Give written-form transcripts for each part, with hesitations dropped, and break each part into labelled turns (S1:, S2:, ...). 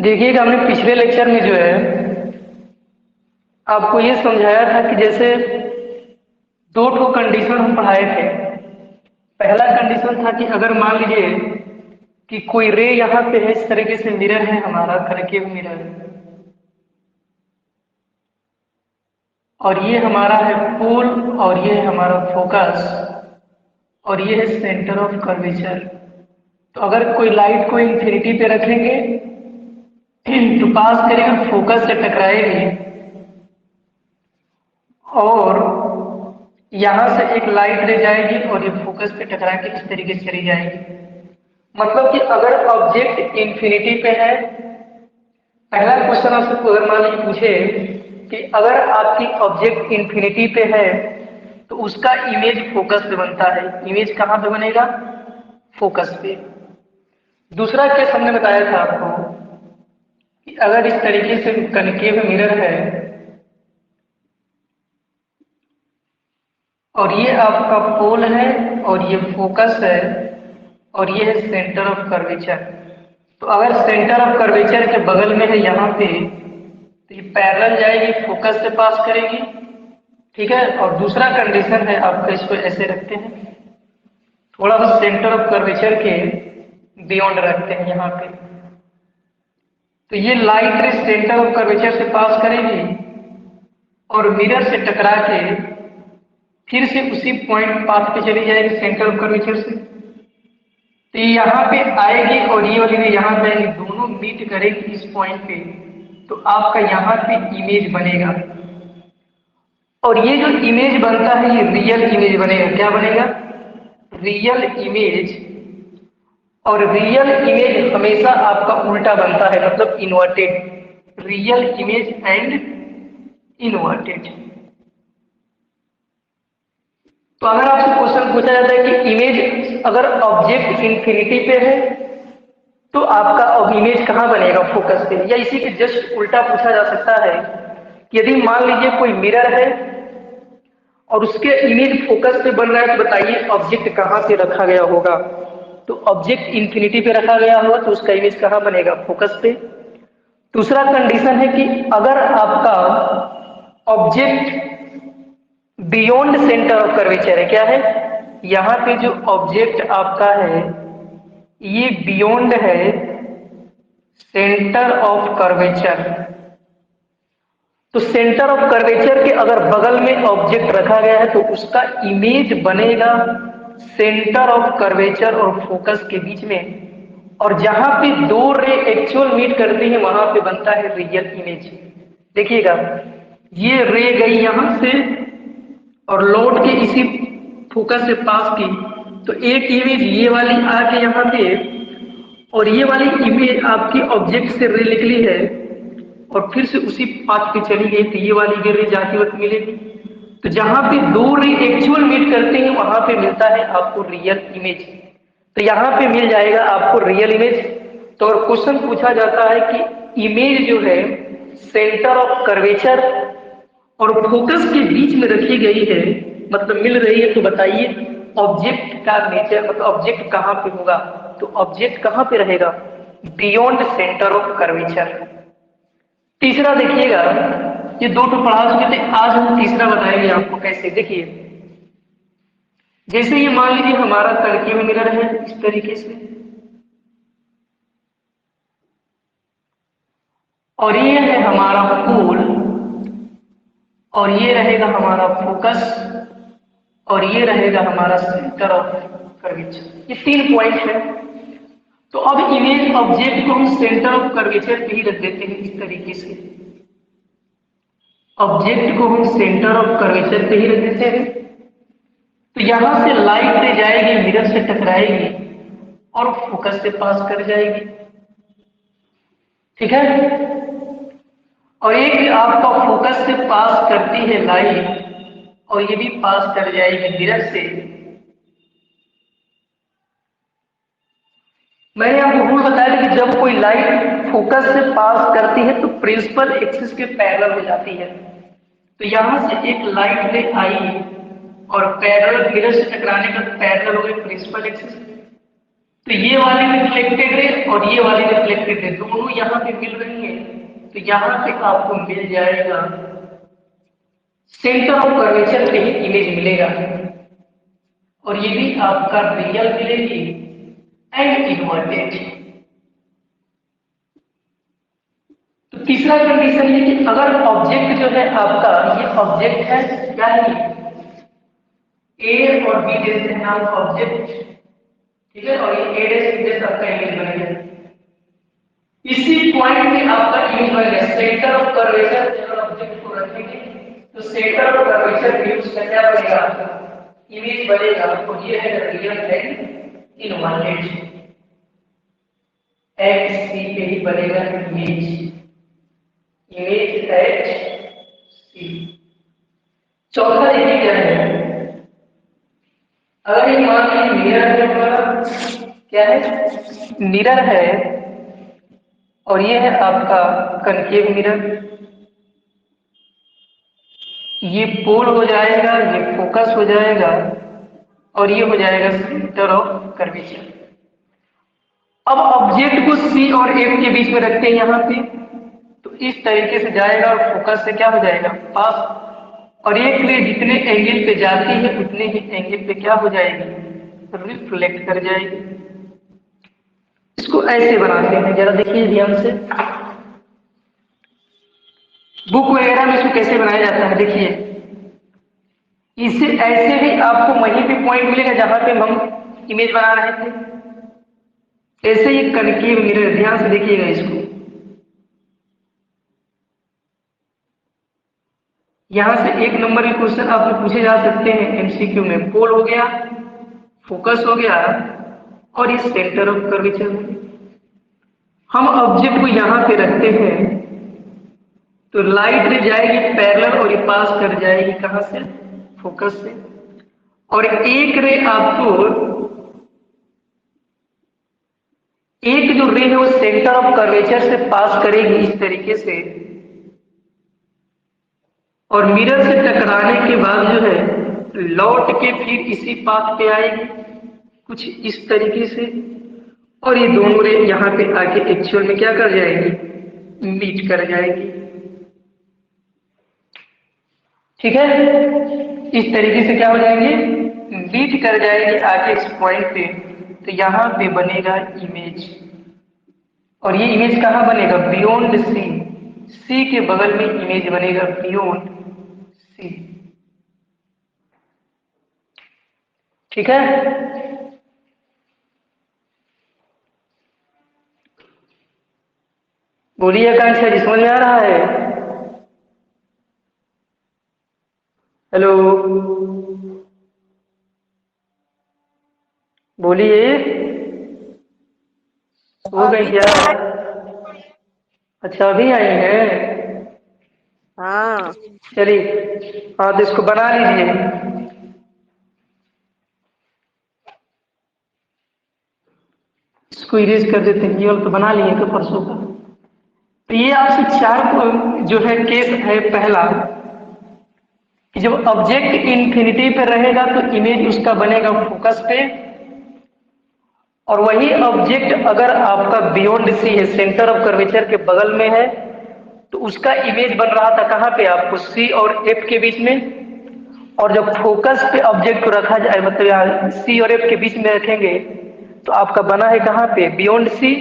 S1: देखिएगा, हमने पिछले लेक्चर में जो है आपको ये समझाया था कि जैसे दो ठो कंडीशन हम पढ़ाए थे। पहला कंडीशन था कि अगर मान लीजिए कि कोई रे यहाँ पे है, इस तरीके से मिरर है, हमारा कर्केव मिरर, और ये हमारा है पोल, और ये है हमारा फोकस, और ये है सेंटर ऑफ कर्वेचर। तो अगर कोई लाइट को इंफिनिटी पे रखेंगे तो पास करेगा, फोकस से टकराएगी, और यहां से एक लाइट ले जाएगी और ये फोकस पे टकरा के इस तरीके से चली जाएगी। मतलब कि अगर ऑब्जेक्ट इंफिनिटी पे है, पहला क्वेश्चन आपसे अगर मान लीजिए पूछे कि अगर आपकी ऑब्जेक्ट इंफिनिटी पे है तो उसका इमेज फोकस पे बनता है। इमेज कहां पे बनेगा? फोकस पे। दूसरा केस हमने बताया था आपको कि अगर इस तरीके से कनकेव मिरर है और ये आपका पोल है और ये फोकस है और ये है सेंटर ऑफ कर्वेचर, तो अगर सेंटर ऑफ कर्वेचर के बगल में है यहाँ पे, तो ये पैरेलल जाएगी, फोकस से पास करेगी। ठीक है। और दूसरा कंडीशन है आपका, इसको ऐसे रखते हैं, थोड़ा सा सेंटर ऑफ कर्वेचर के बियॉन्ड रखते हैं यहाँ पे, तो ये लाइट रे सेंटर ऑफ कर्वेचर से पास करेगी और मिरर से टकरा के फिर से उसी पॉइंट पाथ पे चली जाएगी सेंटर ऑफ कर्वेचर से। तो ये यहाँ पे आएगी और ये वाली भी यहाँ पे आएगी, दोनों मीट करेंगी इस पॉइंट पे, तो आपका यहाँ पे इमेज बनेगा। और ये जो इमेज बनता है ये रियल इमेज बनेगा। क्या बनेगा? Real image. और रियल इमेज हमेशा आपका उल्टा बनता है, मतलब inverted. Real image and inverted. तो अगर आपसे क्वेश्चन पूछा जाता है कि इमेज अगर ऑब्जेक्ट इंफिनिटी पे है तो आपका अब इमेज कहां बनेगा? फोकस पे। या इसी के जस्ट उल्टा पूछा जा सकता है कि यदि मान लीजिए कोई मिरर है और उसके इमेज फोकस पे बन रहा है, तो बताइए ऑब्जेक्ट कहां पे रखा गया होगा? तो ऑब्जेक्ट इंफिनिटी पे रखा गया होगा तो उसका इमेज कहां बनेगा? फोकस पे। दूसरा कंडीशन है कि अगर आपका object beyond centre of curvature है, क्या है? यहां पे जो ऑब्जेक्ट आपका है ये बियॉन्ड है सेंटर ऑफ कर्वेचर। तो सेंटर ऑफ कर्वेचर के अगर बगल में ऑब्जेक्ट रखा गया है तो उसका इमेज बनेगा सेंटर ऑफ कर्वेचर और फोकस के बीच में, और जहां पे दो रे एक्चुअल मीट करती है वहां पे बनता है रियल इमेज। देखिएगा, ये रे गई यहां से और लौट के इसी फोकस से पास की, तो एक इमेज ये वाली आके यहाँ पे, और ये वाली इमेज आपकी ऑब्जेक्ट से रे निकली है और फिर से उसी पाथ पे चली गई, तो ये वाली भी रे जाती वक्त मिलेगी। तो जहां पे दो रे एक्चुअल मीट करते हैं वहां पे मिलता है आपको रियल इमेज। तो यहाँ पे मिल जाएगा आपको रियल इमेज। तो अगर क्वेश्चन पूछा जाता है कि इमेज जो है सेंटर ऑफ कर्वेचर और फोकस के बीच में रखी गई है, मतलब मिल रही है, तो बताइए ऑब्जेक्ट का नेचर, मतलब ऑब्जेक्ट कहां पे होगा? तो ऑब्जेक्ट कहां पे रहेगा? Beyond centre of curvature. तीसरा देखिएगा, ये दो तो पढ़ा चुके थे, आज हम तीसरा बताएंगे आपको कैसे। देखिए, जैसे ये मान लीजिए हमारा कर्केव मिरर है इस तरीके से, और ये है हमारा पोल, और ये रहेगा हमारा फोकस, और ये रहेगा हमारा सेंटर ऑफ कर्वेचर। ये 3 पॉइंट है। तो अब इमेज ऑब्जेक्ट को हम सेंटर ऑफ कर्वेचर पे ही रख देते हैं इस तरीके से। ऑब्जेक्ट को हम सेंटर ऑफ कर्वेचर पे ही रख देते हैं, तो यहां से लाइट ले जाएगी, मिरर से टकराएगी और फोकस से पास कर जाएगी। ठीक है। और एक आपका फोकस से पास करती है लाइट, और ये भी पास कर जाएगी मिरर से। मैंने आपको रूल बताया कि जब कोई लाइट फोकस से पास करती है तो प्रिंसिपल एक्सिस के पैरेलल हो जाती है। तो यहां से एक लाइट रे आई और पैरेलल मिरर से टकराने का पैरेलल हो गई प्रिंसिपल एक्सिस। तो ये वाली रिफ्लेक्टेड रे और ये वाली रिफ्लेक्टेड रे दोनों यहाँ पे मिल रही है, तो यहाँ पे आपको मिल जाएगा सेंटर ऑफ कर्वेचर पे ही इमेज मिलेगा, और ये भी आपका रियल मिलेगी एंड इन्वर्टेड। तो तीसरा कंडीशन ये कि अगर ऑब्जेक्ट जो है आपका, ये ऑब्जेक्ट है क्या है, ए और बी जैसे नाम ऑब्जेक्ट, ठीक है, और ये ए डैश बी डैश आपका इमेज बनेगा। इसी पॉइंट पे आपका इमेज बनेगा सेंटर ऑफ कर्वेचर। जब ऑब्जेक्ट को रखेंगे तो सेंटर ऑफ कर्वेचर पे उसका क्या बनेगा, इमेज बनेगा, और ये है रियल एंड इनवर्टेड। एक्स सी पे ही बनेगा इमेज, इमेज एट सी। चौथा देखिए क्या है, अगर ये मान लीजिए मिरर है हमारा, क्या है, मिरर है, और ये है आपका कनकेव मिरर, ये पोल हो जाएगा, ये फोकस हो जाएगा, और ये हो जाएगा सेंटर ऑफ कर्वेचर। अब ऑब्जेक्ट को सी और एफ के बीच में रखते हैं यहाँ पे, तो इस तरीके से जाएगा और फोकस से क्या हो जाएगा, पास, और एक रे जितने एंगल पे जाती है उतने ही एंगल पे क्या हो जाएगी, रिफ्लेक्ट कर जाएगी। इसको ऐसे बनाते हैं, जरा देखिए ध्यान से, बुक वगैरह में इसको कैसे बनाया जाता है। देखिए इसे ऐसे ही आपको वहीं पे पॉइंट मिलेगा जहां पे हम इमेज बना रहे थे, ऐसे ही कनकेव मिरर, ध्यान से देखिएगा इसको, यहां से एक नंबर के क्वेश्चन आपसे पूछे जा सकते हैं एमसीक्यू में। पोल हो गया, फोकस हो गया, और ये सेंटर ऑफ कर्वेचर हो गया। हम ऑब्जेक्ट को यहां पे रखते हैं तो लाइट रे जाएगी पैरेलल और ये पास कर जाएगी कहां से, फोकस से, और एक रे आपको, एक जो रे है वो सेंटर ऑफ कर्वेचर से पास करेगी इस तरीके से, और मिरर से टकराने के बाद जो है लौट के फिर इसी पाथ पे आएगी कुछ इस तरीके से, और ये दोनों रे यहाँ पे आके एक्चुअल में क्या कर जाएगी, मीट कर जाएगी। ठीक है, इस तरीके से क्या हो जाएंगे, मीट कर जाएगी आके इस पॉइंट पे, तो यहाँ पे बनेगा इमेज, और ये इमेज कहाँ बनेगा, बियॉन्ड सी, सी के बगल में इमेज बनेगा बियॉन्ड सी। ठीक है, बोलिए आकांक्षा जी, समझ में आ रहा है? हेलो, बोलिए, हो गई क्या? अच्छा अभी आई हैं?
S2: हाँ
S1: चलिए, हाँ तो इसको बना लीजिए। इसको इरेज कर देते हैं, केवल तो बना लिए थे परसों का। तो ये आपसे चार जो है केस है, पहला कि जब ऑब्जेक्ट इन्फिनिटी पे रहेगा तो इमेज उसका बनेगा फोकस पे, और वही ऑब्जेक्ट अगर आपका बियॉन्ड सी है, सेंटर ऑफ कर्वेचर के बगल में है, तो उसका इमेज बन रहा था कहाँ पे, आपको सी और एफ के बीच में, और जब फोकस पे ऑब्जेक्ट को रखा जाए, मतलब यहाँ सी और एफ के बीच में रखेंगे तो आपका बना है कहाँ पे, बियॉन्ड सी,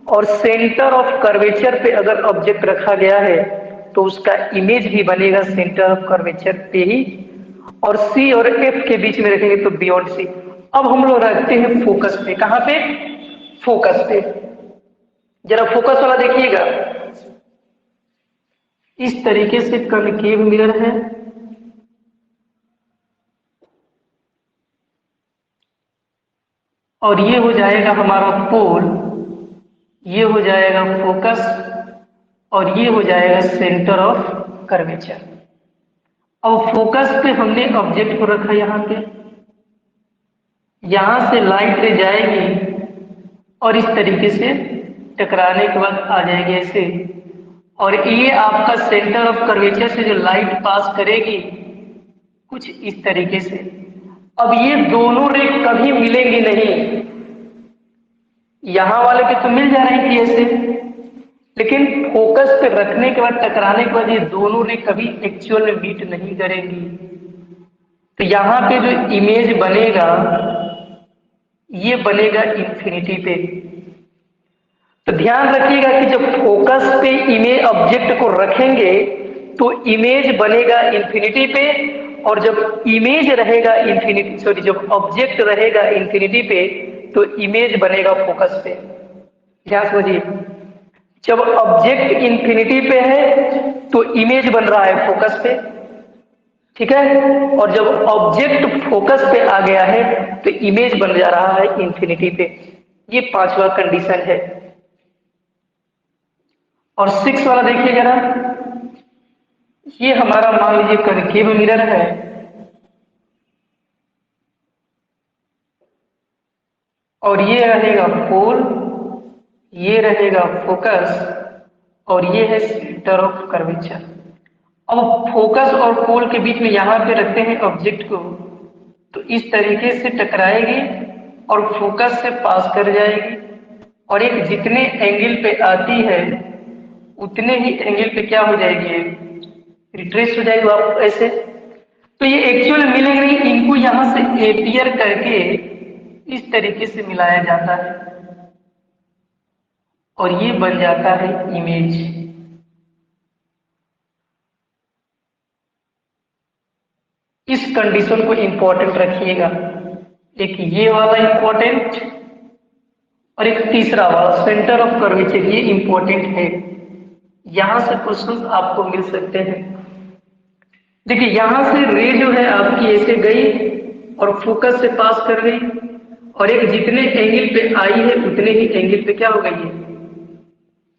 S1: और सेंटर ऑफ कर्वेचर पे अगर ऑब्जेक्ट रखा गया है तो उसका इमेज भी बनेगा सेंटर ऑफ कर्वेचर पे ही, और सी और एफ के बीच में रखेंगे तो बियॉन्ड सी। अब हम लोग रखते हैं फोकस पे, कहां पे, फोकस पे। जरा फोकस वाला देखिएगा, इस तरीके से कनकेव मिरर है, और ये हो जाएगा हमारा पोल, ये हो जाएगा फोकस, और ये हो जाएगा सेंटर ऑफ कर्वेचर। अब फोकस पे हमने ऑब्जेक्ट को रखा यहां पे, यहां से लाइट रे जाएगी और इस तरीके से टकराने के बाद आ जाएगी ऐसे, और ये आपका सेंटर ऑफ कर्वेचर से जो लाइट पास करेगी कुछ इस तरीके से। अब ये दोनों रे कभी मिलेंगी नहीं, यहाँ वाले पे तो मिल जा रहे हैं कि ऐसे, लेकिन फोकस पे रखने के बाद टकराने के बाद ये दोनों रे कभी एक्चुअल में मीट नहीं करेंगी। तो यहाँ पे जो इमेज बनेगा ये बनेगा इंफिनिटी पे। तो ध्यान रखिएगा कि जब फोकस पे इमेज ऑब्जेक्ट को रखेंगे तो इमेज बनेगा इंफिनिटी पे, और जब इमेज रहेगा इंफिनिटी, सॉरी, जब ऑब्जेक्ट रहेगा इंफिनिटी पे तो इमेज बनेगा फोकस पे। ध्यान समझिए, जब ऑब्जेक्ट इंफिनिटी पे है तो इमेज बन रहा है फोकस पे, ठीक है, और जब ऑब्जेक्ट फोकस पे आ गया है तो इमेज बन जा रहा है इंफिनिटी पे। ये पांचवा कंडीशन है। और सिक्स वाला देखिए जरा, ये हमारा मान लीजिए कनकेव मिरर है, और ये रहेगा पोल, ये रहेगा फोकस, और ये है सेंटर ऑफ कर्वेचर। अब फोकस और पोल के बीच में यहां पे रखते हैं ऑब्जेक्ट को, तो इस तरीके से टकराएगी और फोकस से पास कर जाएगी, और एक जितने एंगल पे आती है उतने ही एंगल पे क्या हो जाएगी, रिट्रेस हो जाएगी आप ऐसे। तो ये एक्चुअल मिलेंगे नहीं, इनको यहां से एपियर करके इस तरीके से मिलाया जाता है और ये बन जाता है इमेज। इस कंडीशन को इंपॉर्टेंट रखिएगा, एक ये वाला इंपॉर्टेंट और एक तीसरा वाला सेंटर ऑफ कर्वेचर, ये इंपॉर्टेंट है। यहां से क्वेश्चन आपको मिल सकते हैं। देखिए यहां से रे जो है आपकी ऐसे गई और फोकस से पास कर गई, और एक जितने एंगल पे आई है उतने ही एंगल पे क्या हो गई है,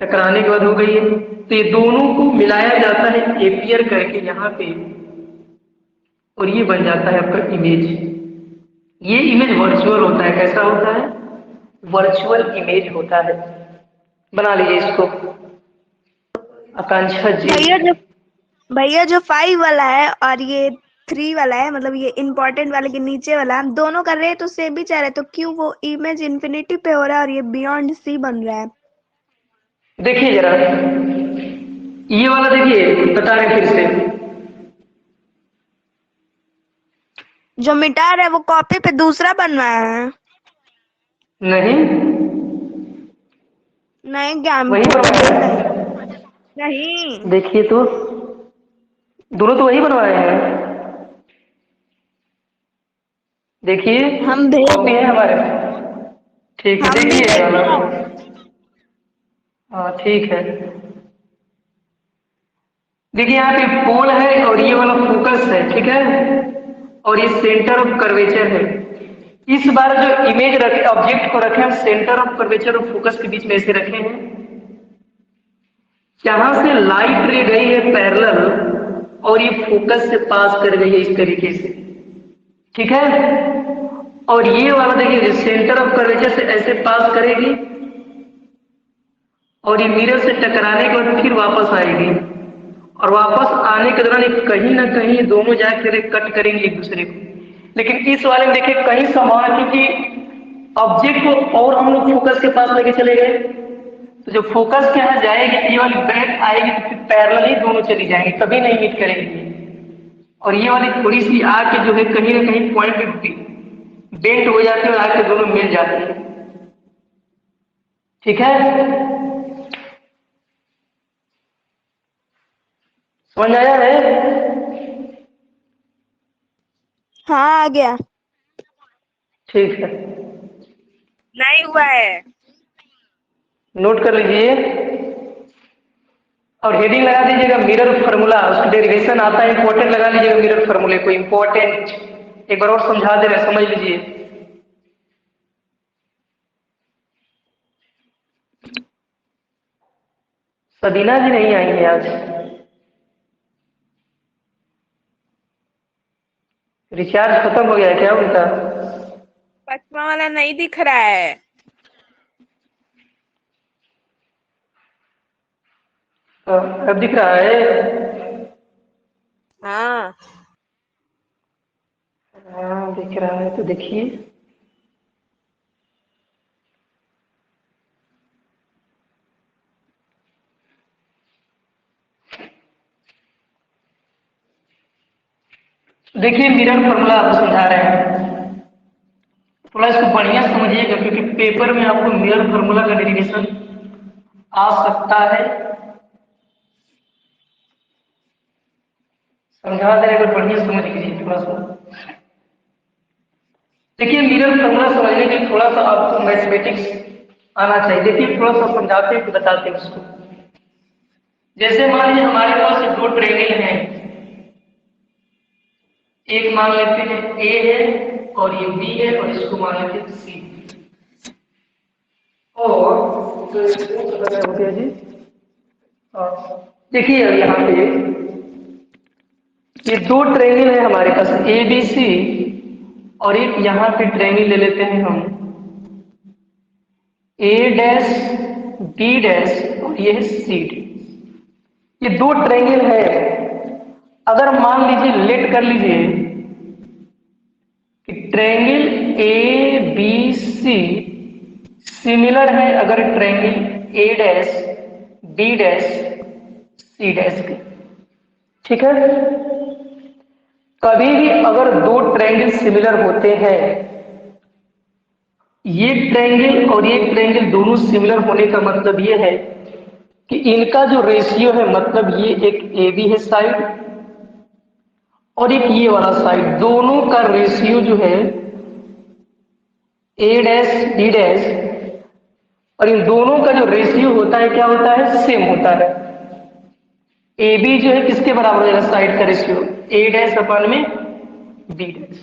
S1: टकराने के बाद हो गई है। तो ये दोनों को मिलाया जाता है एपियर करके यहाँ पे, और ये बन जाता है आपका इमेज। ये इमेज वर्चुअल होता है, कैसा होता है, वर्चुअल इमेज होता है। बना लीजिए इसको, आकांक्षा जी।
S2: भैया जो 5 वाला है और ये 3 वाला है, मतलब ये इम्पोर्टेंट वाले के नीचे वाला, हम दोनों कर रहे हैं तो सेम ही चाह रहे हैं, तो क्यों वो इमेज इंफिनिटी पे हो रहा है और ये बियॉन्ड सी बन रहा है?
S1: देखिए जरा ये वाला, देखिए बता रहे फिर से,
S2: जो मिटा रहा है वो कॉपी पे दूसरा बनवाया है।
S1: नहीं
S2: नहीं क्या, हम
S1: वही
S2: फोटो
S1: बनवाया
S2: देख रहे हैं।
S1: है,
S2: नहीं।
S1: देखिए तो दोनों तो वही बनवाए हैं, देखिए
S2: हम भेज
S1: कॉपी है हमारे। ठीक है,
S2: हम भी
S1: देखिए ये
S2: देख
S1: वाला,
S2: रहे हैं।
S1: हाँ ठीक है। देखिए यहाँ पे पोल है और ये वाला फोकस है, ठीक है, और ये सेंटर ऑफ कर्वेचर है। इस बार जो इमेज रखे, ऑब्जेक्ट को रखे हम सेंटर ऑफ कर्वेचर और फोकस के बीच में ऐसे रखे हैं। यहां से लाइट रे गई है पैरेलल और ये फोकस से पास कर गई है इस तरीके से, ठीक है, और ये वाला देखिए सेंटर ऑफ कर्वेचर से ऐसे पास करेगी और ये मिरर से टकराने के बाद फिर वापस आएगी, और वापस आने के दौरान कहीं ना कहीं दोनों जाकर कट करेंगे एक दूसरे को। लेकिन इस वाले में देखिए कहीं समान, क्योंकि ऑब्जेक्ट को और हम लोग फोकस के पास लेके चले गए, तो जब फोकस के यहाँ जाएगी ये वाली बैक आएगी तो फिर पैरेलल ही दोनों चली जाएंगी, कभी नहीं मीट करेंगी। और ये वाली थोड़ी सी आके जो है कहीं ना कहीं पॉइंट पे बेंट हो जाती है और आके दोनों मिल जाती है, ठीक है, समझ आया है?
S2: हाँ आ गया।
S1: ठीक है,
S2: नहीं हुआ है।
S1: नोट कर लीजिए और हेडिंग लगा दीजिएगा मिरर फार्मूला, उसका डेरिवेशन आता है इंपॉर्टेंट, लगा लीजिएगा मिरर फार्मूले को इंपॉर्टेंट। एक बार और समझा दे रहे, समझ लीजिए। सदीना जी नहीं आई है आज, रिचार्ज खत्म हो गया है क्या उनका?
S2: 5वां वाला नहीं दिख रहा है।
S1: अब दिख रहा है?
S2: हाँ
S1: हाँ दिख रहा है, तो देखिए देखिए मिरर फॉर्मूला आपको समझा रहे हैं, थोड़ा इसको बढ़िया समझिएगा क्योंकि पेपर में आपको मिरर फॉर्मूला का डेरिवेशन आ सकता है। समझा दे अगर बढ़िया समझ लीजिए थोड़ा सा। देखिए मिरर फॉर्मूला समझने के लिए थोड़ा सा आपको मैथमेटिक्स आना चाहिए। देखिए थोड़ा सा समझाते हैं कि बताते हैं उसको। जैसे मान लीजिए हमारे पास ये दो ट्रेंगल हैं, एक मान लेते हैं ए है और ये बी है और इसको मान लेते हैं सी। और तो हो गया जी। देखिए अब यहाँ पे ये दो ट्रेंगल है हमारे पास ए बी सी, और एक यहाँ पे ट्रेंगल ले लेते हैं हम ए डैश बी डैश और ये है सी डी। ये दो ट्रेंगल है। अगर मान लीजिए लेट कर लीजिए कि triangle A B C similar है अगर triangle A dash B dash C dash के, ठीक है। कभी भी अगर दो ट्रायंगल सिमिलर होते हैं, ये ट्रायंगल और ये ट्रायंगल दोनों सिमिलर होने का मतलब ये है कि इनका जो रेशियो है, मतलब ये एक ए बी है साइड और एक ये वाला साइड, दोनों का रेशियो जो है ए डैश बी डैश, और इन दोनों का जो रेशियो होता है क्या होता है, सेम होता है। ए बी जो है किसके बराबर हो जाएगा, साइड का रेशियो ए डैश अपन में बी डैश।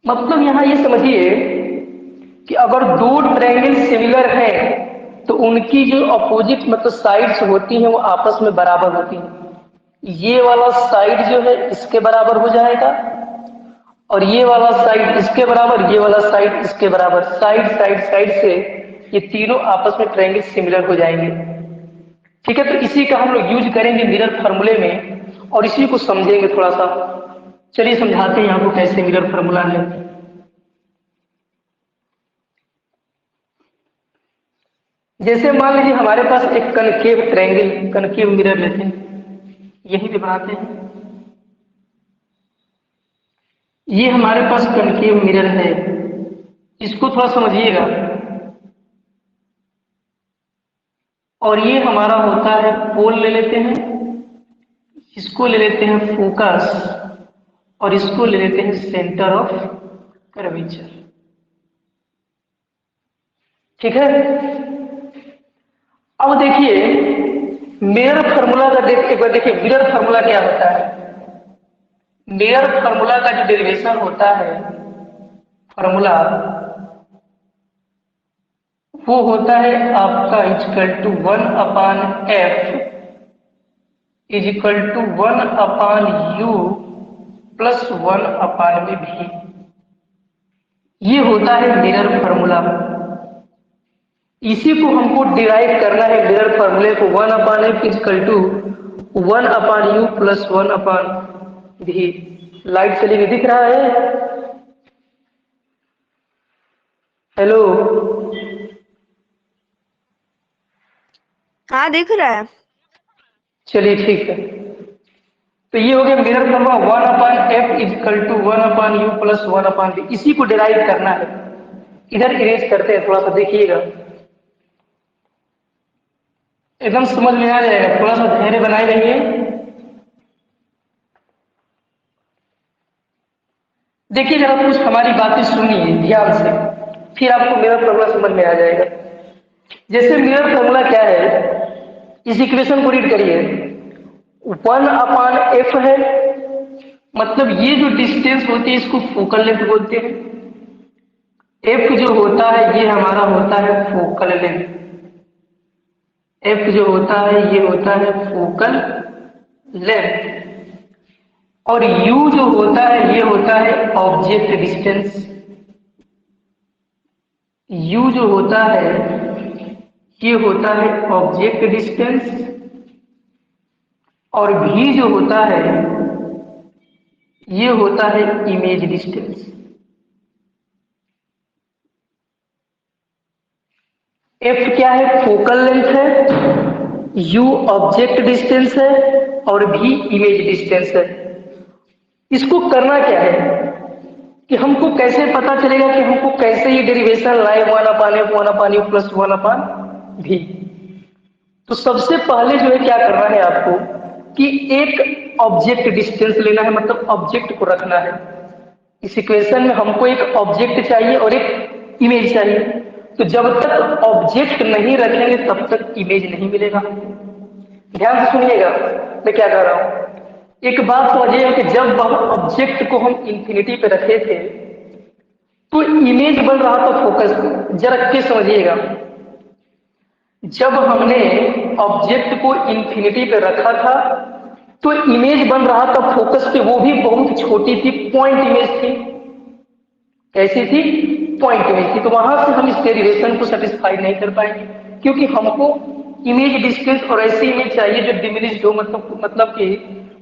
S1: मतलब यहां ये समझिए कि अगर दो ट्रायंगल सिमिलर है तो उनकी जो अपोजिट मतलब साइड्स होती हैं वो आपस में बराबर होती हैं। ये वाला साइड जो है इसके बराबर हो जाएगा और ये वाला साइड इसके बराबर, ये वाला साइड इसके बराबर, साइड साइड साइड से ये तीनों आपस में ट्रायंगल सिमिलर हो जाएंगे, ठीक है। तो इसी का हम लोग यूज करेंगे मिरर फार्मूले में और इसी को समझेंगे थोड़ा सा। चलिए समझाते हैं आपको कैसे मिरर फार्मूला है। जैसे मान लीजिए हमारे पास एक कनकेव ट्रायंगल, कनकेव मिरर लेते हैं, यहीं पे बनाते हैं। ये हमारे पास कनकेव मिरर है, इसको थोड़ा समझिएगा। और ये हमारा होता है पोल, ले लेते हैं, इसको ले लेते हैं फोकस और इसको ले लेते हैं सेंटर ऑफ कर्वेचर, ठीक है। अब देखिए मिरर फार्मूला का एक बार देखिए मिरर फार्मूला क्या होता है। मिरर फार्मूला का जो डेरिवेशन होता है फार्मूला, वो होता है आपका equal to 1/f is equal to 1/u plus 1/v। ये होता है मिरर फार्मूला। इसी को हमको डिराइव करना है मिरर फार्मूले को, 1/f is equal to 1/u plus 1/v। Light चली गई, दिख रहा है? हेलो,
S2: हाँ दिख रहा है।
S1: चलिए ठीक है। तो ये हो गया mirror formula 1/f is equal to 1/u plus 1/v। इसी को डिराइव करना है। इधर इरेज करते हैं, थोड़ा सा देखिएगा, एकदम समझ में आ जाएगा। थोड़ा सा धैर्य बनाए रहिए। देखिए जरा कुछ हमारी बातें सुनिए ध्यान से, फिर आपको मिरर फार्मूला समझ में आ जाएगा। जैसे मिरर फार्मूला क्या है, इस इक्वेशन को रीड करिए। 1/f है, मतलब ये जो डिस्टेंस होती है इसको फोकल लेंथ बोलते हैं। f जो होता है ये हमारा होता है फोकल लेंथ। f जो होता है ये होता है फोकल लेंथ, और u जो होता है ये होता है ऑब्जेक्ट डिस्टेंस। u जो होता है ये होता है ऑब्जेक्ट डिस्टेंस, और v जो होता है ये होता है इमेज डिस्टेंस। f क्या है, फोकल लेंथ है, u ऑब्जेक्ट डिस्टेंस है और v इमेज डिस्टेंस है। इसको करना क्या है कि हमको कैसे पता चलेगा कि हमको कैसे ये डेरिवेशन लाए 1/f प्लस 1/v। तो सबसे पहले जो है क्या करना है आपको कि एक ऑब्जेक्ट डिस्टेंस लेना है, मतलब ऑब्जेक्ट को रखना है। इस इक्वेशन में हमको एक ऑब्जेक्ट चाहिए और एक इमेज चाहिए। तो जब तक ऑब्जेक्ट नहीं रखेंगे तब तक इमेज नहीं मिलेगा। ध्यान से सुनिएगा मैं क्या कह रहा हूं। एक बात समझिएगा कि जब ऑब्जेक्ट को हम इंफिनिटी पे रखे थे तो इमेज बन रहा था फोकस। जरा के समझिएगा, जब हमने ऑब्जेक्ट को इंफिनिटी पे रखा था तो इमेज बन रहा था फोकस पे, वो भी बहुत छोटी थी, पॉइंट इमेज थी। कैसी थी? पॉइंट इमेज थी। तो वहां से हम इस डेरिवेशन को सेटिस्फाई नहीं कर पाएंगे, क्योंकि हमको इमेज डिस्टेंस और ऐसी इमेज चाहिए जो डिमिनिश्ड हो, मतलब कि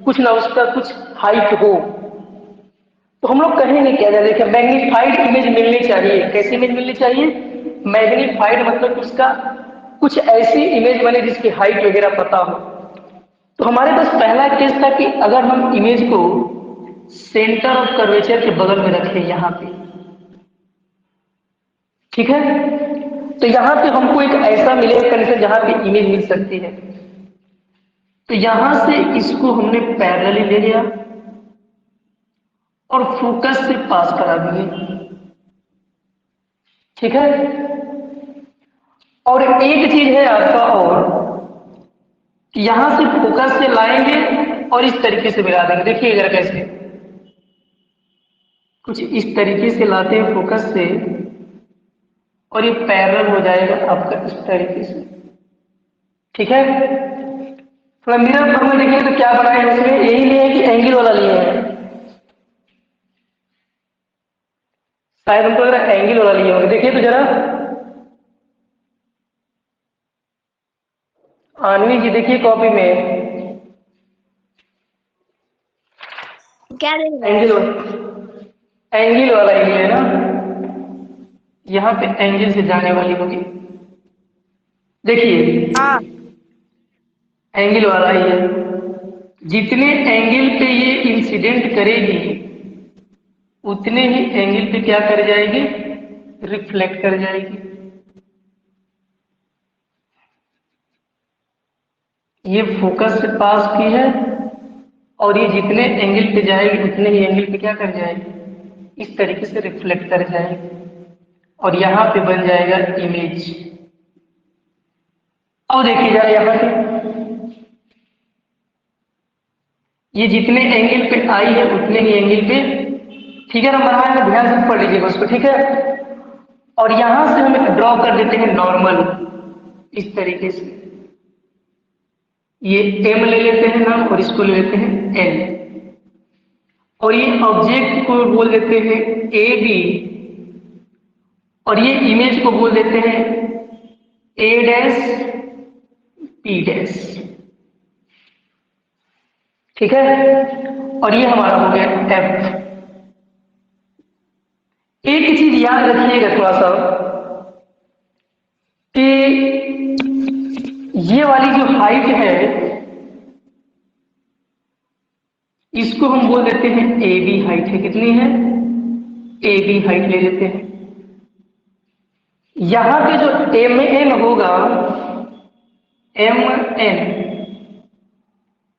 S1: कुछ ना उसका कुछ हाइट हो। तो हम लोग कहेंगे क्या, देखिए मैग्नीफाइड इमेज मिलनी चाहिए। कैसी इमेज मिलनी चाहिए? मैग्नीफाइड, मतलब उसका कुछ ऐसी इमेज बने जिसकी हाइट वगैरह पता हो। तो हमारे पास पहला केस था कि अगर हम इमेज को सेंटर ऑफ कर्वेचर के बगल में रखें यहां पे, ठीक है, तो यहां पे हमको एक ऐसा मिलेगा कंडीशन जहां पे इमेज मिल सकती है। तो यहां से इसको हमने पैरेलली ले लिया और फोकस से पास करा दिए, ठीक है। और एक चीज है आपका और, यहां से फोकस से लाएंगे और इस तरीके से मिला देंगे। देखिए जरा कैसे, कुछ इस तरीके से लाते हैं फोकस से और ये पैरेलल हो जाएगा आपका इस तरीके से, ठीक है। थोड़ा मिरर पर में देखिए तो क्या बनाए हैं उसमें, यही लिए हैं कि एंगल वाला लिए हैं? शायद हमको लग रहा है एंगल वाला लिए होंगे। देखिए तो जरा आनवी जी, देखिए कॉपी में
S2: क्या देख रहे
S1: एंगल
S2: हैं?
S1: एंगल वाला ही है ना, यहाँ पे एंगल से जाने वाली होगी। देखिए
S2: हाँ,
S1: एंगल वाला ही है। जितने एंगल पे ये इंसिडेंट करेगी उतने ही एंगल पे क्या कर जाएगी? रिफ्लेक्ट कर जाएगी। ये फोकस से पास की है और ये जितने एंगल पे जाएगी उतने ही एंगल पे क्या कर जाएगी? इस तरीके से रिफ्लेक्ट कर जाएगी और यहां पे बन जाएगा इमेज। अब देखिए जरा यहां पे ये जितने एंगल पे आई है उतने ही एंगल पे, ठीक है ना, बनाया है, ध्यान से पढ़ लीजिएगा उसको, ठीक है। और यहां से हम एक ड्रॉ कर देते हैं नॉर्मल इस तरीके से। ये एम ले लेते हैं नाम और इसको ले लेते हैं एल, और ये ऑब्जेक्ट को बोल देते हैं ए बी, और ये इमेज को बोल देते हैं ए डैश पी डैश, ठीक है। और ये हमारा हो गया एफ। एक चीज याद रखिएगा थोड़ा सा कि ये वाली जो हाइट है इसको हम बोल देते हैं ए बी हाइट है। कितनी है? ए बी हाइट ले लेते हैं। यहां पे जो एम एन होगा, एम एन,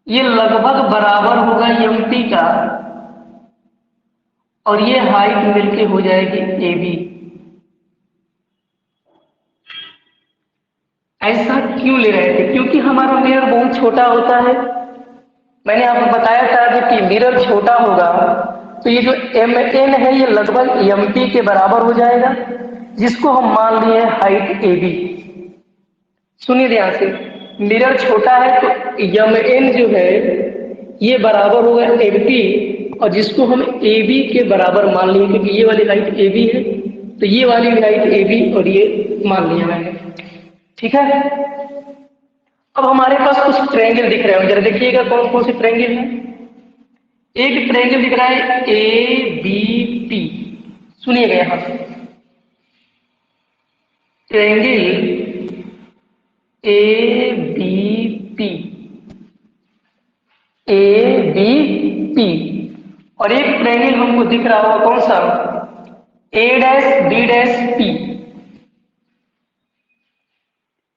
S1: ये लगभग बराबर होगा एम पी का, और ये हाइट मिलके हो जाएगी ए बी। ऐसा क्यों ले रहे थे? क्योंकि हमारा मिरर बहुत छोटा होता है। मैंने आपको बताया था जब कि मिरर छोटा होगा तो ये जो एम एन है ये लगभग एम पी के बराबर हो जाएगा, जिसको हम मान लिए हाइट ए बी। सुनिए ध्यान से, मिरर छोटा है तो एम एन जो है ये बराबर होगा एम पी, और जिसको हम ए बी के बराबर मान लिए, क्योंकि ये वाली हाइट ए बी है तो ये वाली भी हाइट ए बी और ये मान लिया मैंने, ठीक है। अब हमारे पास कुछ ट्रायंगल दिख रहे हैं, जरा देखिएगा कौन कौन से ट्रायंगल हैं। एक ट्रायंगल दिख रहा है ए बी पी, सुनिएगा यहां से, triangle A B P, A B P. और एक ट्रायंगल हमको दिख रहा होगा कौन सा, A dash B dash P.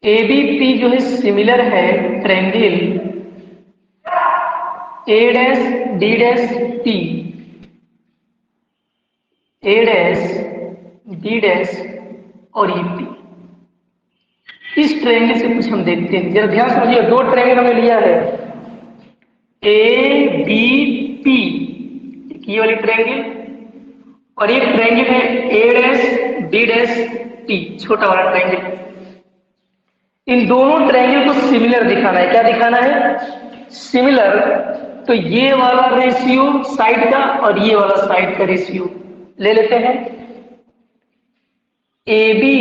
S1: A B P जो है सिमिलर है triangle A dash D dash P, A dash D dash और ये पी। इस ट्रायंगल से कुछ हम देखते हैं, जरा ध्यान समझिए। दो ट्रायंगल हमने लिया है, ए बी पी, ये वाली ट्रायंगल, और एक ट्रायंगल है A dash B dash T, छोटा वाला ट्रायंगल। इन दोनों ट्रायंगल को सिमिलर दिखाना है। क्या दिखाना है, सिमिलर। तो ये वाला रेशियो साइड का और ये वाला साइड का रेशियो ले लेते हैं। ए बी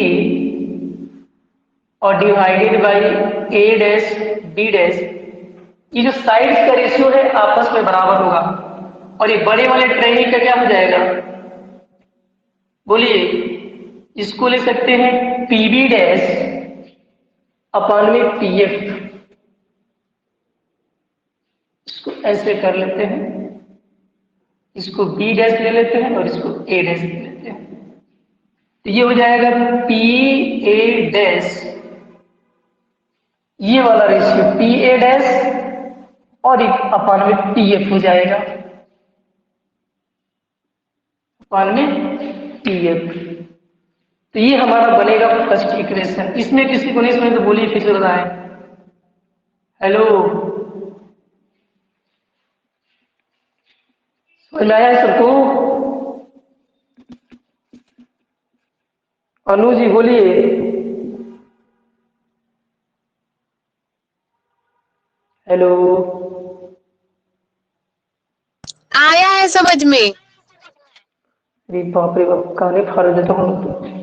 S1: और divided by A dash B dash, ये जो साइड्स का रेशियो है आपस में बराबर होगा। और ये बड़े वाले ट्रायंगल का क्या हो जाएगा, बोलिए। इसको ले सकते हैं पी बी डैश अपॉन में पी एफ। इसको ऐसे कर लेते हैं, इसको बी डैश ले लेते हैं और इसको ए डैश ले लेते हैं। तो ये हो जाएगा पी ए डैश, ये वाला रेशियो पी ए डैश और अपॉन में पी एफ हो जाएगा, अपॉन में पी एफ। तो ये हमारा बनेगा फर्स्ट इक्वेशन। इसमें किसी को नहीं समझ तो बोलिए, फिर से बताएं। हेलो, समझ में आया है सबको? अनु जी बोलिए। हेलो,
S3: आया है समझ में।
S1: अरे बाप रे बाप, काने फाड़ देता हूँ।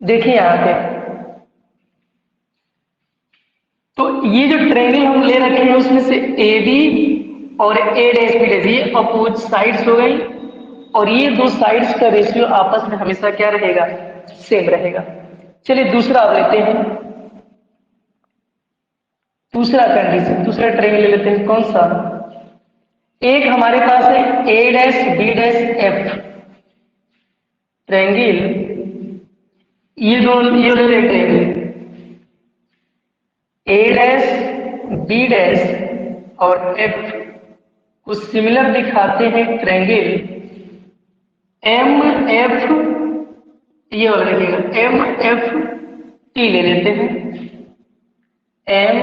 S1: देखिए यहाँ पे, तो ये जो ट्रायंगल हम ले रखे हैं उसमें से ए बी और ए डैश बी डैश, ये अपोज साइड्स हो गई। और ये दो साइड्स का रेशियो आपस में हमेशा क्या रहेगा, सेम रहेगा। चलिए दूसरा आप लेते हैं, दूसरा कंडीशन, दूसरा ट्रायंगल ले लेते हैं। कौन सा, एक हमारे पास है A dash B dash F triangle, ये दोनों ये ले रहे triangle A dash B dash और एफ को सिमिलर दिखाते हैं ट्रायंगल एम एफ, ये वाला देखिएगा एम एफ टी ले लेते हैं, एम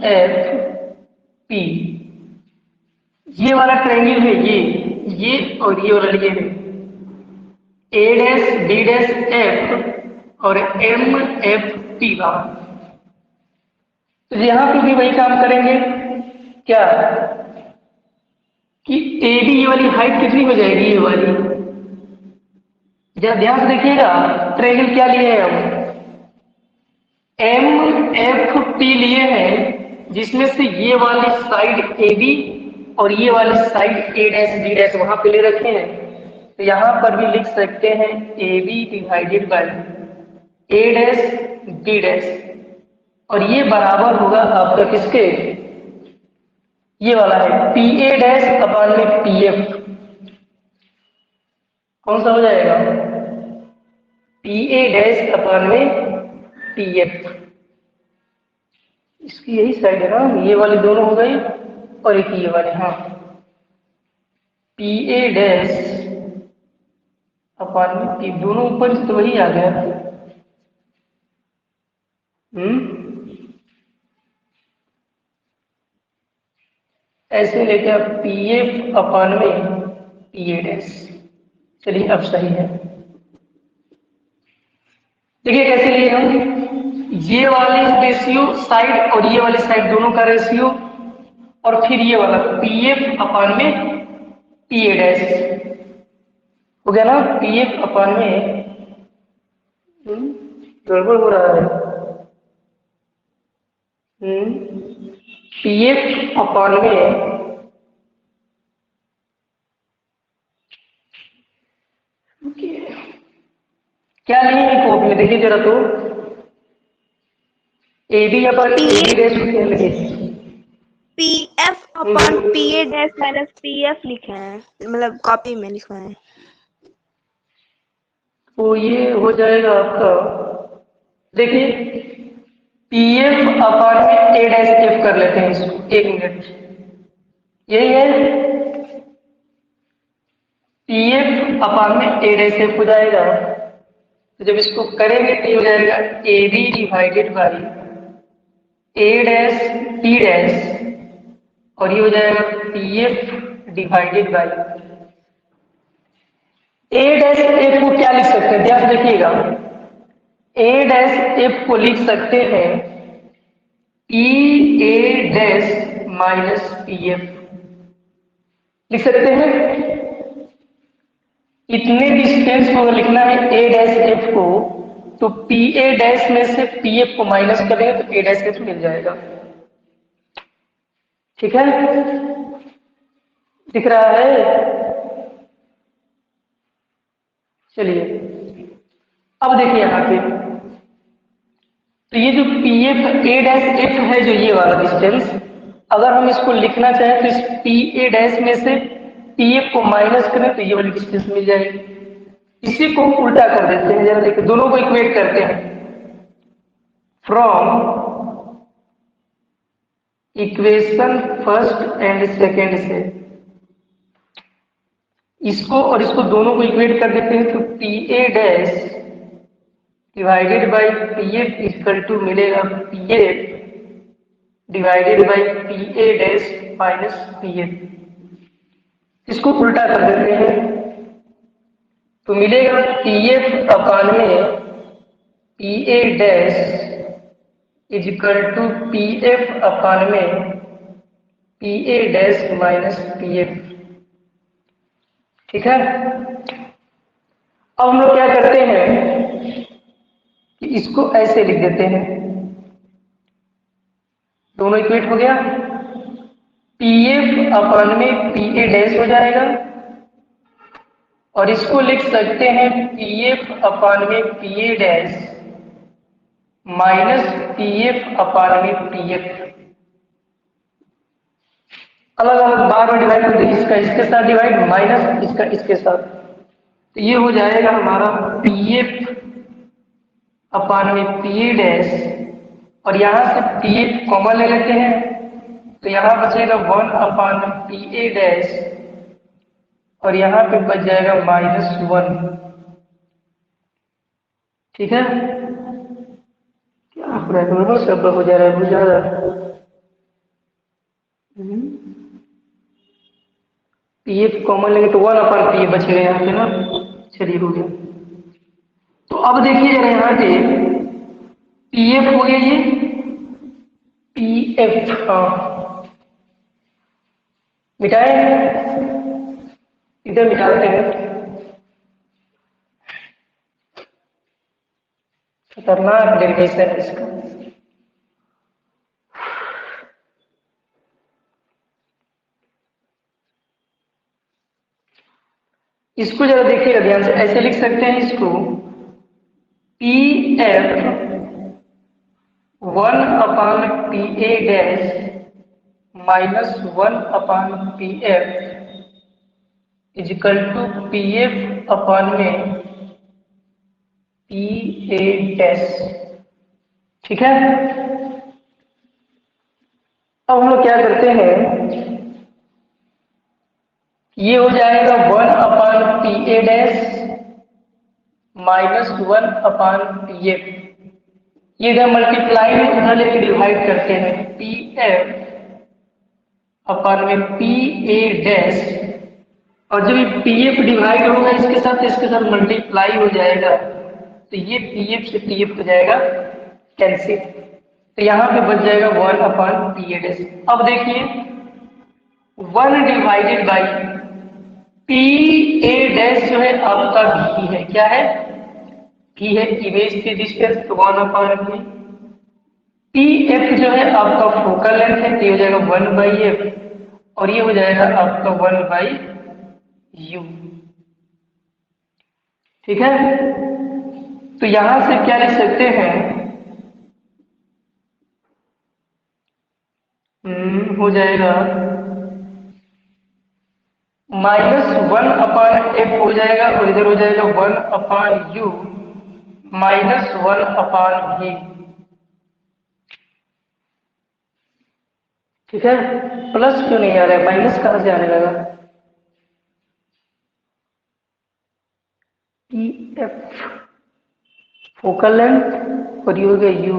S1: एफ पी। ये वाला ट्रायंगल है ये और ये वाला लिए है A dash D dash F और एम एफ टी वाला। तो यहां पे भी वही काम करेंगे क्या, कि ए बी ये वाली हाइट कितनी हो जाएगी, ये वाली। जरा ध्यान से देखिएगा, ट्रायंगल क्या लिए हैं हम, एम एफ टी लिए हैं, जिसमें से ये वाली साइड ए बी और ये वाली साइड ए डैश बी डैश वहां पे ले रखे हैं। तो यहां पर भी लिख सकते हैं A B divided by A dash B dash, और ये बराबर होगा आपका किसके, ये वाला है पी ए डैश अपॉन में पी एफ। कौन सा हो जाएगा, पी ए डैश अपॉन में पी एफ। इसकी यही साइड है ना, ये वाली दोनों हो गई और एक ये वाले, हाँ पी ए डैश अपॉन में पी, दोनों ऊपर से तो वही आ गया। ऐसे लेके आप पी एफ अपॉन में पी ए डैश। चलिए अब सही है, देखिए कैसे लिए हम, ये वाली रेशियो साइड और ये वाली साइड दोनों का रेशियो, और फिर ये वाला पी एफ अपॉन में पी ए डैश हो गया ना, पी एफ अपॉन में, गड़बड़ हो रहा है, पी एफ अपॉन में क्या नहीं है कॉपी में, देखिए जरा तो A B upon A B dash लगे,
S2: P F upon P A dash minus P F लिखे हैं, मतलब कॉपी में लिखा है।
S1: तो ये हो जाएगा आपका, देखिए पी एफ अपान में ए डैश एफ कर लेते हैं इसको, 1 मिनट, यही है। पी एफ अपान में ए डैश एफ हो जाएगा, तो जब इसको करेंगे तो ये हो जाएगा A B divided by A dash P dash, और ये हो जाएगा P F divided by A dash F को क्या लिख सकते हैं, ध्यान देखिएगा, ए डैश एफ को लिख सकते हैं ई ए डैश माइनस पी एफ, लिख सकते हैं। इतने डिस्टेंस को लिखना है ए डैश एफ को, तो पी ए डैश में से पी एफ को माइनस करेंगे तो ए डैश एफ मिल जाएगा। ठीक है, दिख रहा है? चलिए अब देखिए यहाँ पे, तो ये जो P F A dash F है, जो ये वाला डिस्टेंस, अगर हम इसको लिखना चाहें तो इस पी ए डैश में से पी एफ को माइनस करें तो ये वाली डिस्टेंस मिल जाएगी। इसी को उल्टा कर देते हैं, जरा देखिए, दोनों को इक्वेट करते हैं। From equation first and second से इसको और इसको दोनों को इक्वेट कर देते हैं, तो P A dash divided by P F equal to मिलेगा P F divided by P A dash minus P F. इसको उल्टा कर देते हैं तो मिलेगा पी एफ अपान में P A dash is equal to P F upon में P A dash minus P F. ठीक है, अब हम लोग क्या करते हैं कि इसको ऐसे लिख देते हैं, दोनों इक्वेट हो गया, पी एफ अपान में पी ए डैश हो जाएगा, और इसको लिख सकते हैं पी एफ अपान में P A dash minus P F upon में पी एफ। अलग अलग बार में डिवाइड करते, इसका इसके साथ डिवाइड, माइनस इसका इसके साथ, तो ये हो जाएगा हमारा पी एफ अपान में पी ए डैश, और यहां से पी एफ कॉमन ले लेते हैं, तो यहां बचेगा 1 अपान पी ए डैश, और यहां पे बच जाएगा -1। ठीक है, क्या हो रहा है, दोनों सब हो जा रहा है, बुझा रहा है। पी एफ कॉमन लेंगे तो 1 अपान पी ए बचेगा यहाँ पे ना। चलिए हो गया, तो अब देखिए जरा यहाँ पे पी एफ हो गया, ये पी एफ, मिटाए, इधर मिटाते हैं, खतरनाक डेरिवेशन है इसका। इसको जरा देखिएगा ध्यान से, ऐसे लिख सकते हैं इसको, P F 1 upon P A dash -1 upon P F is equal to P F upon में पी ए डैश। ठीक है, अब हम लोग क्या करते हैं, ये हो जाएगा 1 upon P A dash -1 upon P F, ये इधर मल्टीप्लाई में उधर लेके डिवाइड करते हैं, पी एफ अपान में पी ए डैश, और जब पी एफ डिवाइड होगा इसके साथ मल्टीप्लाई हो जाएगा, तो ये पी एफ से पी एफ हो जाएगा कैंसिल, तो यहाँ पे बच जाएगा 1 अपान पी ए डैश। अब देखिए 1 divided by P A dash जो है आपका भी है, क्या है, भी है, इमेज की डिस्टेंस, तो 1 अपान में पी एफ जो है आपका फोकल लेंथ है, तो ये हो जाएगा 1 बाई एफ, और ये हो जाएगा आपका 1 बाई यू। ठीक है, तो यहां से क्या लिख सकते हैं, हो जाएगा -1/f हो जाएगा और इधर हो जाएगा 1/u -1/v। ठीक है, प्लस क्यों नहीं आ रहा है, माइनस कहां से आने लगा। ई एफ फोकल लेंथ और ये हो गया यू।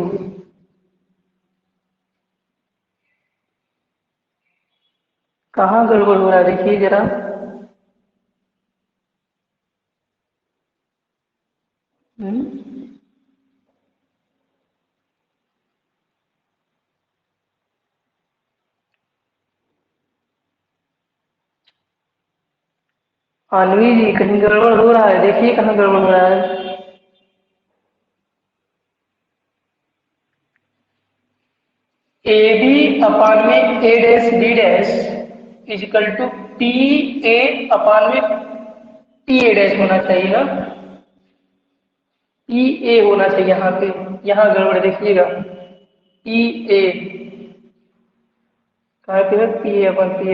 S1: कहाँ गड़बड़ हो रहा है देखिए जरा। अन्वी जी कहीं गड़बड़ हो रहा है, देखिए कहाँ गड़बड़ हो रहा है। ए बी अपान में A dash D dash equal to P A upon में पी ए डैश होना चाहिए ना, पी ए होना चाहिए यहाँ पे, यहाँ गड़बड़ देखिएगा। पी ए कहाँ पे है, P A upon P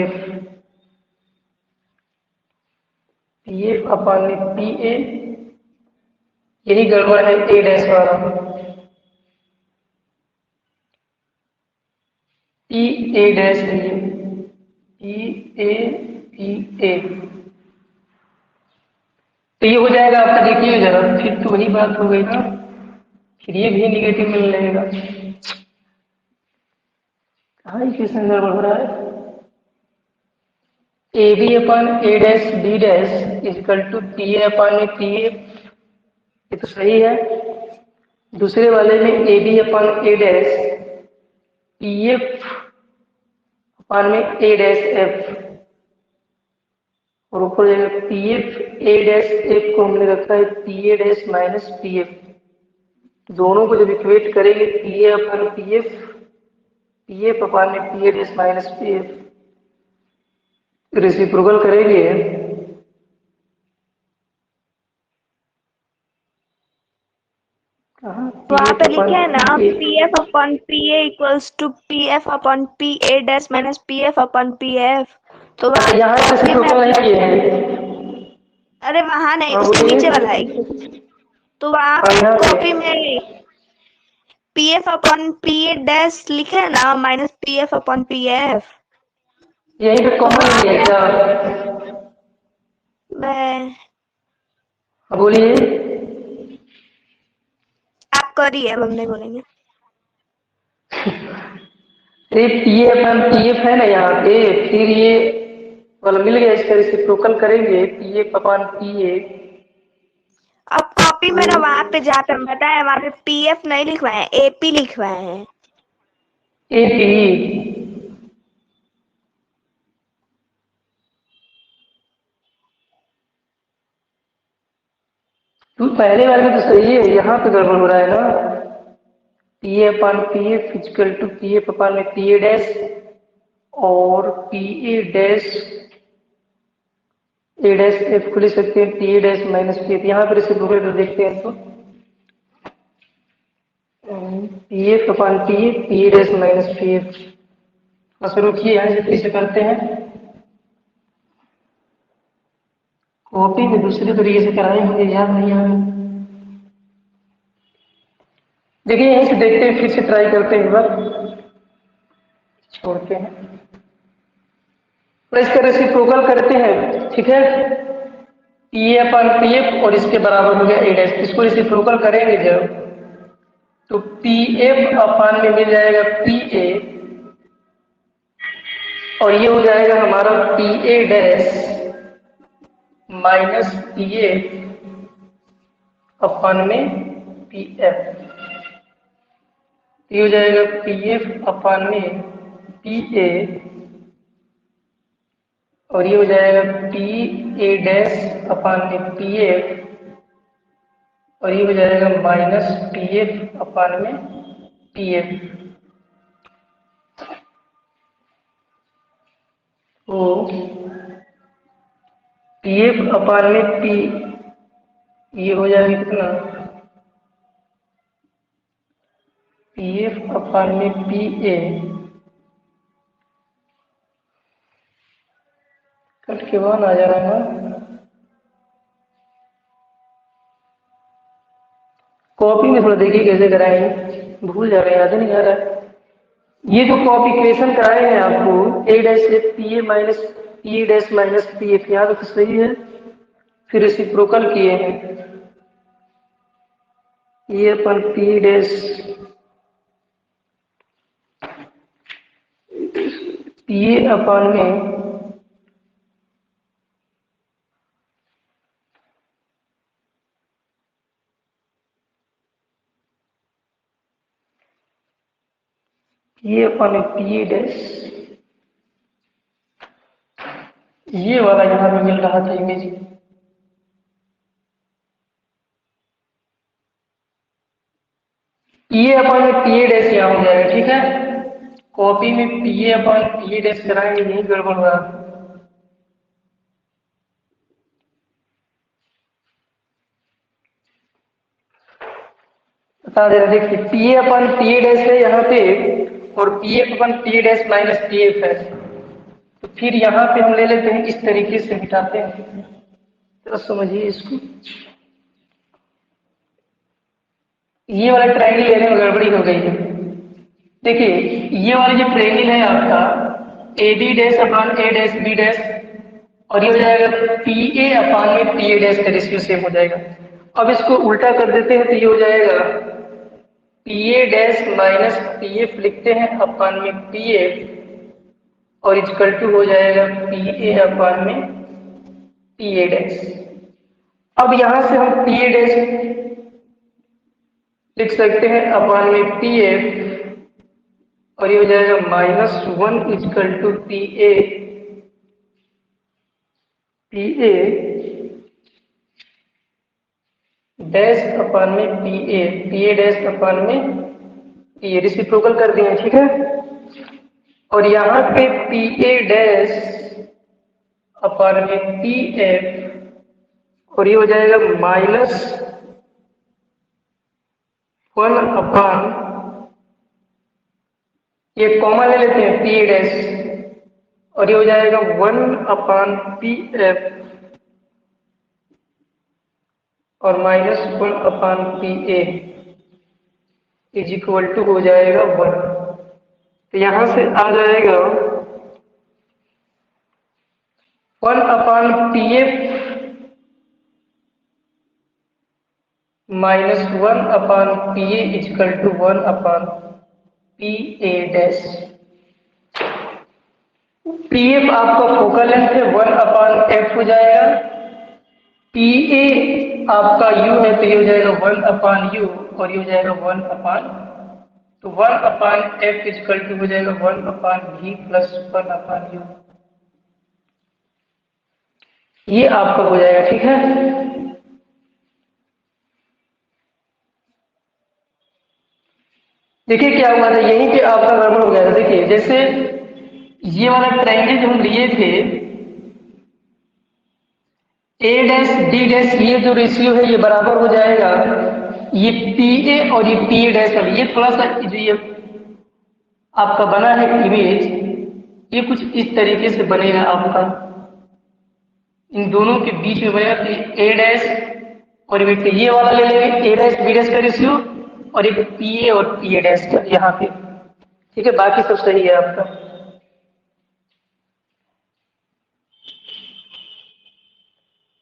S1: F upon में पी ए, यही गड़बड़ है ए डैश वाला। पी ए डैश लिए पी ए तो ये हो जाएगा आपका, देखिए जरा, फिर तो वही बात हो गई ना, फिर ये भी निगेटिव मिल जाएगा। कहाँ इक्वेशन गड़बड़ हो रहा है। A B upon A dash D dash equal to P A upon में पी ए, ये तो सही है। दूसरे वाले में A B upon A dash P F upon में ए डैश एफ, और ऊपर जाएगा P F A dash F को हमने रखा है P A dash minus P F. दोनों को जब इक्वेट करेंगे P A upon P F upon में P A dash minus P F, reciprocal करेंगे
S2: वहां पे लिखे है ना P F upon P A equals to P F upon P A dash minus P F upon P F. तो
S1: यहाँ reciprocal नहीं किए हैं।
S2: अरे वहां नहीं, उसके नीचे वाला है। तो वहां कॉपी में P F upon P A dash लिखे है ना minus P F upon P F,
S1: यही पे कॉमन है क्या।
S2: मैं
S1: बोलिए,
S2: आप करिए, अब हम नहीं बोलेंगे।
S1: पी एफ पी एफ है ना यहाँ पे, फिर ये वाला मिल गया, इसका रेसिप्रोकल करेंगे पी एफ अपॉन पी ए।
S2: अब कॉपी में ना वहां पे जहाँ पे हम बताए वहां पे पी एफ नहीं लिखवाए हैं, एपी लिखवाए हैं।
S1: एपी तो पहले वाले में तो सही है, यहाँ पे गड़बड़ हो रहा है ना। P A upon P A equal to P F upon में पी ए डैश और पी ए डैश एफ को ले सकते हैं P A dash minus P F. यहाँ पर इसे गूगल पर देखते हैं तो P F upon P A dash minus P F. बस रुकिए, यहाँ से फिर से करते हैं। कॉपी में दूसरे तरीके से कराए होंगे, याद नहीं आ रहा। देखिए यहीं से देखते हैं, फिर से ट्राई करते हैं, एक बार छोड़ते हैं तो इसका रेसिप्रोकल करते हैं। ठीक है, P A upon P F और इसके बराबर हो गया ए डैश, इसको रेसिप्रोकल करेंगे जब तो पी एफ अपन में मिल जाएगा पी ए और ये हो जाएगा हमारा P A dash minus P A upon में पी एफ। ये हो जाएगा पी एफ अपन में पी ए और ये हो जाएगा पी ए डैश अपन में पी एफ और ये हो जाएगा माइनस पी एफ अपन में पी एफ। तो पी एफ अपन में पी, ये हो जाएगा कितना, पी एफ अपन में पी ए कट के 1 आ जा रहा है ना, कॉपी में थोड़ा देखिए कैसे कराएंगे, भूल जा रहे हैं, याद नहीं आ रहा है। ये जो कॉपी इक्वेशन कराए हैं आपको ए डैश से P A minus P dash minus P F, यहाँ तो सही है। फिर रेसिप्रोकल किए हैं, ये अपन P dash P A upon में ये अपन में पी डैश, ये वाला यहाँ पे मिल रहा था इमेज, पी ए अपन में पी ए डैश यहाँ हो जाएगा, ठीक है। कॉपी में P A upon P A dash कराएंगे, यही गड़बड़ हुआ। बता दे रहे देखिए, P A upon P A dash है यहाँ पे, और P F upon P A dash minus P F है। तो फिर यहाँ पे हम ले लेते हैं, इस तरीके से मिटाते हैं, तो समझिए इसको। ये वाला ट्रायंगल लेने में गड़बड़ी हो गई है। देखिए ये वाला जो ट्रायंगल है आपका A B dash upon A dash B dash, और ये हो जाएगा पी ए अपॉन में पी ए डैश का रेशियो सेम हो जाएगा। अब इसको उल्टा कर देते हैं तो ये हो जाएगा P A dash minus P F लिखते हैं अपॉन में पी एफ, और इक्वल टू हो जाएगा पी ए अपॉन में पी ए डैश। अब यहां से हम पी ए डैश लिख सकते हैं अपॉन में पी एफ, और ये हो जाएगा -1 equal to P A dash upon में पी ए डैश अपॉन में पी ए, रेसिप्रोकल कर दिए, ठीक है। और यहाँ पे पी ए डैश अपॉन में पी एफ, और ये हो जाएगा -1 अपॉन, ये कॉमन ले लेते हैं पी ए डैश, और ये हो जाएगा 1 अपॉन पी एफ और -1 upon P A is equal to हो जाएगा 1। तो यहां से आ जाएगा 1 upon P F -1 upon P A equal to 1 upon P A dash. P F आपका फोकल लेंथ है, 1 अपॉन एफ हो जाएगा। पी ए आपका यू है, तो ये हो जाएगा 1 अपॉन यू, और ये हो जाएगा 1 अपॉन, तो 1 अपॉन एफ इक्वल टू हो जाएगा 1 upon V plus 1 upon U, ये आपका हो जाएगा, ठीक है। देखिए क्या हुआ था, यहीं पे आपका गड़बड़ हो गया था। देखिए जैसे ये वाला ट्रायंगल जो हम लिए थे ए डैश डी डैश, ये जो रेशियो है ये बराबर हो जाएगा ये पी ए और ये पी ए डैश है। ये थोड़ा सा जो ये आपका बना है इमेज, ये कुछ इस तरीके से बनेगा आपका, इन दोनों के बीच में बनेगा। तो ए डैश और ये वाला ले लेंगे ए डैश बी डैश का रेशियो, और एक पी ए और पी ए डैश का यहाँ पे, ठीक है। बाकी सब सही है आपका।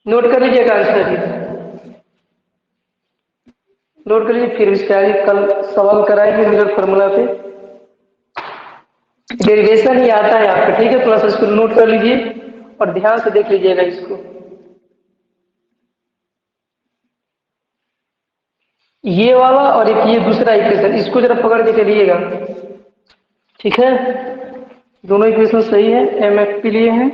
S1: नोट कर लीजिएगा आंसर जी, नोट कर लीजिए, फिर इसके आगे कल सवाल कराएंगे मिरर फॉर्मूला पे। डेरिवेशन ही आता है आपका, ठीक है। थोड़ा सा इसको नोट कर लीजिए और ध्यान से देख लीजिएगा इसको। ये वाला और एक ये दूसरा इक्वेशन, इसको जरा पकड़ के चलिएगा, ठीक है। दोनों इक्वेशन सही है, एम एफ पी लिए हैं,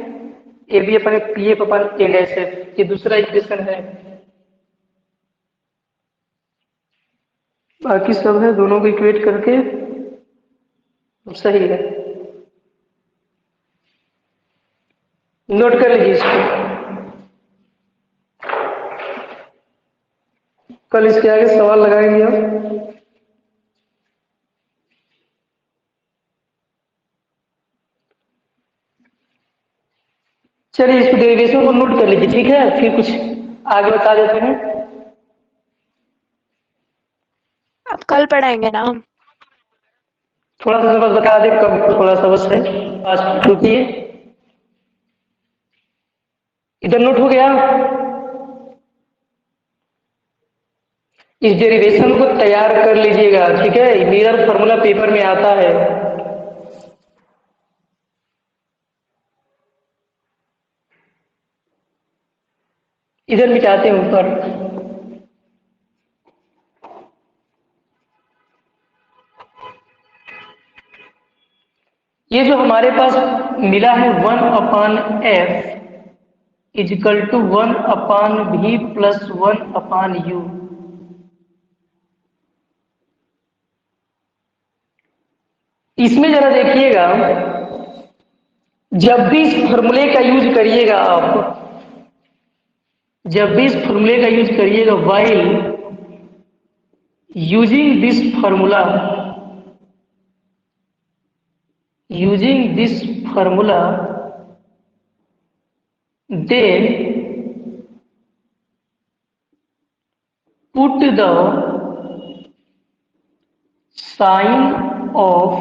S1: A B upon P F upon A dash है, ये दूसरा इक्वेशन है। बाकी सब है, दोनों को इक्वेट करके सही है। नोट कर लीजिए इसको, कल इसके आगे सवाल लगाएंगे हम। चलिए इस डेरिवेशन को नोट कर लीजिए, ठीक है, फिर कुछ आगे बता देते हैं।
S2: अब कल पढ़ाएंगे ना हम।
S1: थोड़ा सा बस बता दे कब, थोड़ा सा बस है, आज रुकिए। इधर नोट हो गया। इस डेरिवेशन को तैयार कर लीजिएगा, ठीक है, मिरर फॉर्मूला पेपर में आता है। इधर मिटाते हैं ऊपर। ये जो हमारे पास मिला है 1/f is equal to 1/v plus 1/u। इसमें जरा देखिएगा, जब भी इस फॉर्मूले का यूज करिएगा आप, जब भी इस फॉर्मूले का यूज करिएगा, while using this formula, using this formula, then put the sign of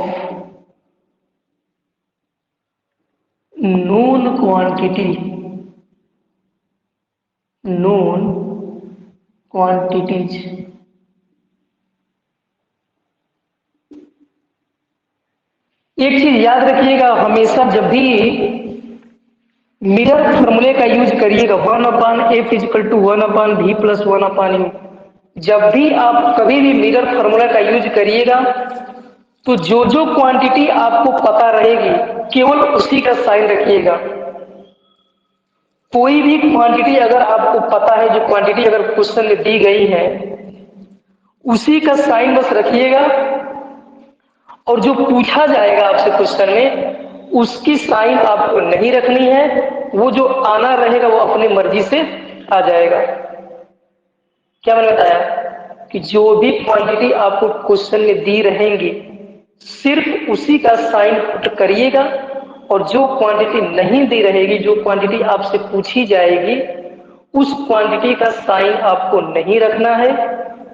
S1: known quantity, known quantities। एक चीज याद रखिएगा, हमेशा जब भी मिरर फॉर्मूले का यूज करिएगा, 1/f is equal to 1/v plus 1/u, जब भी आप कभी भी मिरर फॉर्मूला का यूज करिएगा तो जो जो क्वांटिटी आपको पता रहेगी केवल उसी का साइन रखिएगा। कोई भी क्वांटिटी अगर आपको पता है, जो क्वांटिटी अगर क्वेश्चन में दी गई है, उसी का साइन बस रखिएगा, और जो पूछा जाएगा आपसे क्वेश्चन में उसकी साइन आपको नहीं रखनी है, वो जो आना रहेगा वो अपनी मर्जी से आ जाएगा। क्या मैंने बताया कि जो भी क्वांटिटी आपको क्वेश्चन में दी रहेंगी सिर्फ उसी का साइन पुट करिएगा, और जो क्वांटिटी नहीं दी रहेगी, जो क्वांटिटी आपसे पूछी जाएगी, उस क्वांटिटी का साइन आपको नहीं रखना है,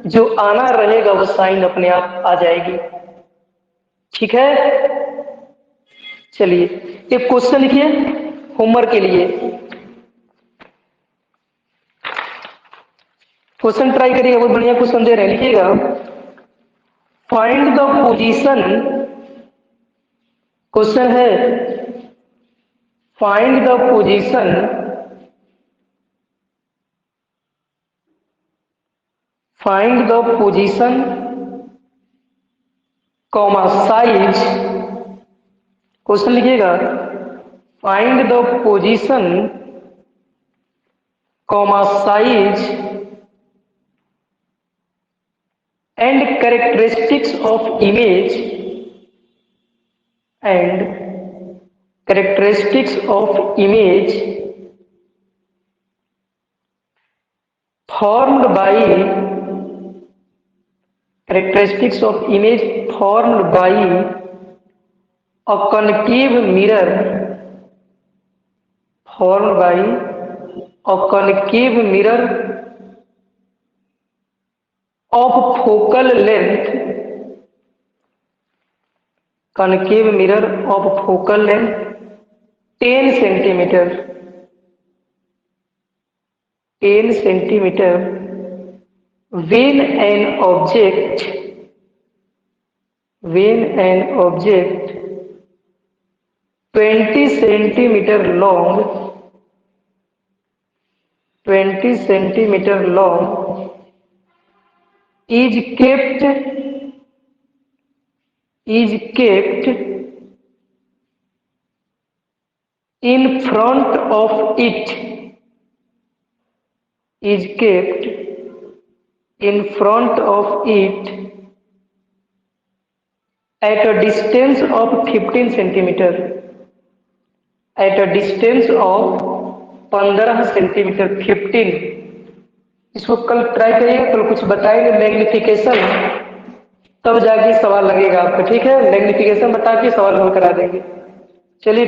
S1: जो आना रहेगा वो साइन अपने आप आ जाएगी। ठीक है, चलिए एक क्वेश्चन लिखिए होमवर्क के लिए। क्वेश्चन ट्राई करिएगा, बहुत बढ़िया क्वेश्चन दे रहे हैं, लिखिएगा। फाइंड द पोजीशन, क्वेश्चन है find the position find the position comma size, question लिखिएगा, find the position comma size and characteristics of image and characteristics of image formed by characteristics of image formed by a concave mirror, formed by a concave mirror of focal length, concave mirror of focal length 10 centimeter, 10 centimeter when an object 20 centimeter long, 20 centimeter long is kept in front of it, is kept in front of it at a distance of 15 centimeter, at a distance of 15 centimetre, 15। इसको कल try करिएगा, कल कुछ बताएंगे magnification, तब जाके सवाल लगेगा आपको, ठीक है, मैग्निफिकेशन बता के सवाल हल करा देंगे। चलिए।